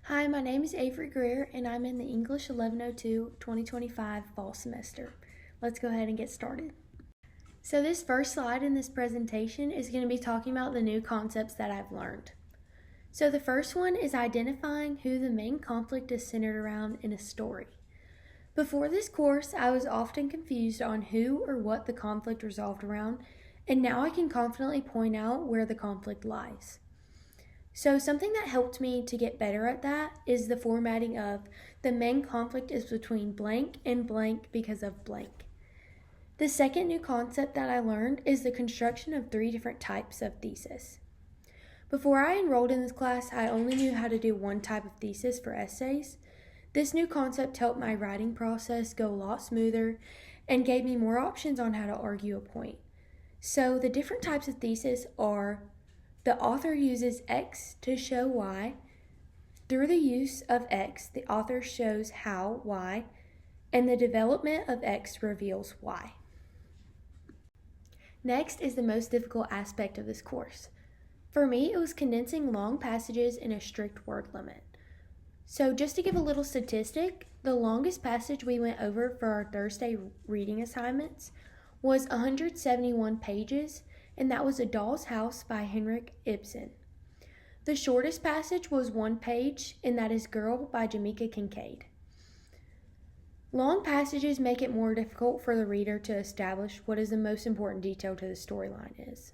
Hi, my name is Avery Greer, and I'm in the English 1102 2025 fall semester. Let's go ahead and get started. So this first slide in this presentation is going to be talking about the new concepts that I've learned. So the first one is identifying who the main conflict is centered around in a story. Before this course, I was often confused on who or what the conflict resolved around, and now I can confidently point out where the conflict lies. So something that helped me to get better at that is the formatting of the main conflict is between blank and blank because of blank. The second new concept that I learned is the construction of 3 different types of thesis. Before I enrolled in this class, I only knew how to do one type of thesis for essays. This new concept helped my writing process go a lot smoother and gave me more options on how to argue a point. So the different types of thesis are: the author uses X to show Y. Through the use of X, the author shows how Y, and the development of X reveals Y. Next is the most difficult aspect of this course. For me, it was condensing long passages in a strict word limit. So just to give a little statistic, the longest passage we went over for our Thursday reading assignments was 171 pages, and that was A Doll's House by Henrik Ibsen. The shortest passage was 1 page, and that is Girl by Jamaica Kincaid. Long passages make it more difficult for the reader to establish what is the most important detail to the storyline is.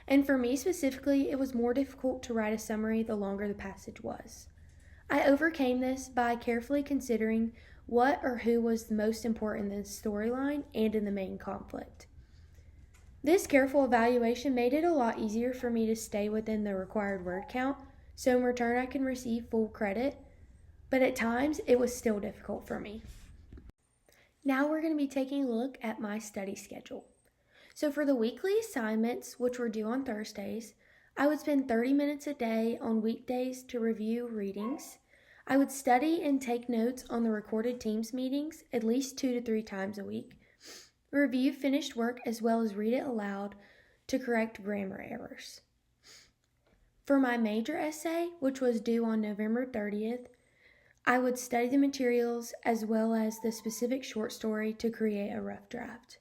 And for me specifically, it was more difficult to write a summary the longer the passage was. I overcame this by carefully considering what or who was the most important in the storyline and in the main conflict. This careful evaluation made it a lot easier for me to stay within the required word count, so in return I can receive full credit, but at times it was still difficult for me. Now we're going to be taking a look at my study schedule. So for the weekly assignments, which were due on Thursdays, I would spend 30 minutes a day on weekdays to review readings. I would study and take notes on the recorded Teams meetings at least 2 to 3 times a week. Review finished work as well as read it aloud to correct grammar errors. For my major essay, which was due on November 30th, I would study the materials as well as the specific short story to create a rough draft.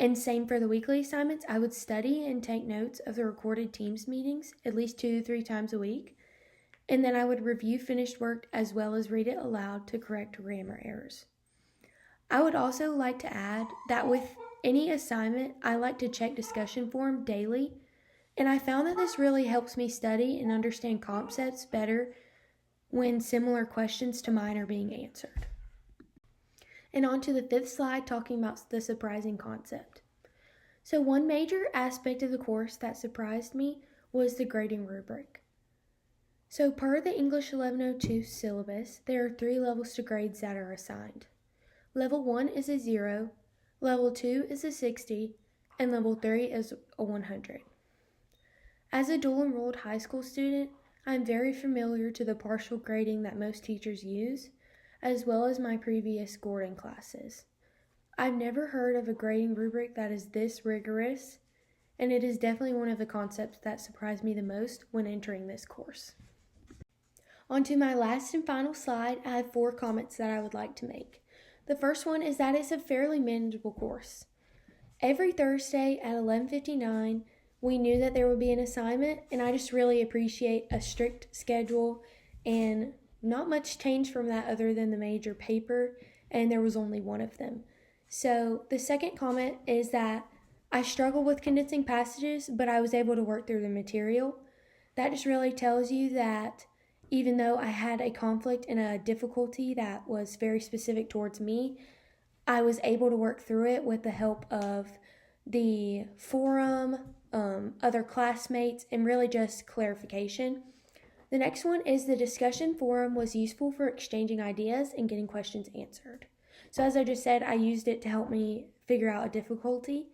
And same for the weekly assignments, I would study and take notes of the recorded Teams meetings at least 2 to 3 times a week, and then I would review finished work as well as read it aloud to correct grammar errors. I would also like to add that with any assignment, I like to check discussion forum daily, and I found that this really helps me study and understand concepts better when similar questions to mine are being answered. And on to the 5th slide, talking about the surprising concept. So one major aspect of the course that surprised me was the grading rubric. So per the English 1102 syllabus, there are 3 levels to grades that are assigned. Level 1 is a 0, Level 2 is a 60, and Level 3 is a 100. As a dual-enrolled high school student, I am very familiar to the partial grading that most teachers use, as well as my previous Gordon classes. I've never heard of a grading rubric that is this rigorous, and it is definitely one of the concepts that surprised me the most when entering this course. On to my last and final slide, I have 4 comments that I would like to make. The first one is that it's a fairly manageable course. Every Thursday at 11:59, we knew that there would be an assignment, and I just really appreciate a strict schedule and not much change from that other than the major paper, and there was only 1 of them. So the second comment is that I struggled with condensing passages, but I was able to work through the material. That just really tells you that even though I had a conflict and a difficulty that was very specific towards me, I was able to work through it with the help of the forum, other classmates, and really just clarification. The next one is the discussion forum was useful for exchanging ideas and getting questions answered. So as I just said, I used it to help me figure out a difficulty.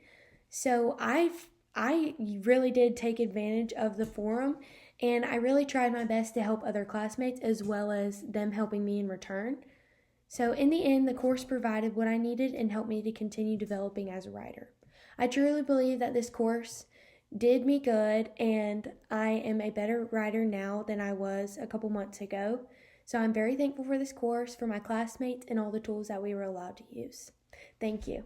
So I really did take advantage of the forum, and I really tried my best to help other classmates as well as them helping me in return. So in the end, the course provided what I needed and helped me to continue developing as a writer. I truly believe that this course did me good, and I am a better rider now than I was a couple months ago. So I'm very thankful for this course, for my classmates, and all the tools that we were allowed to use. Thank you.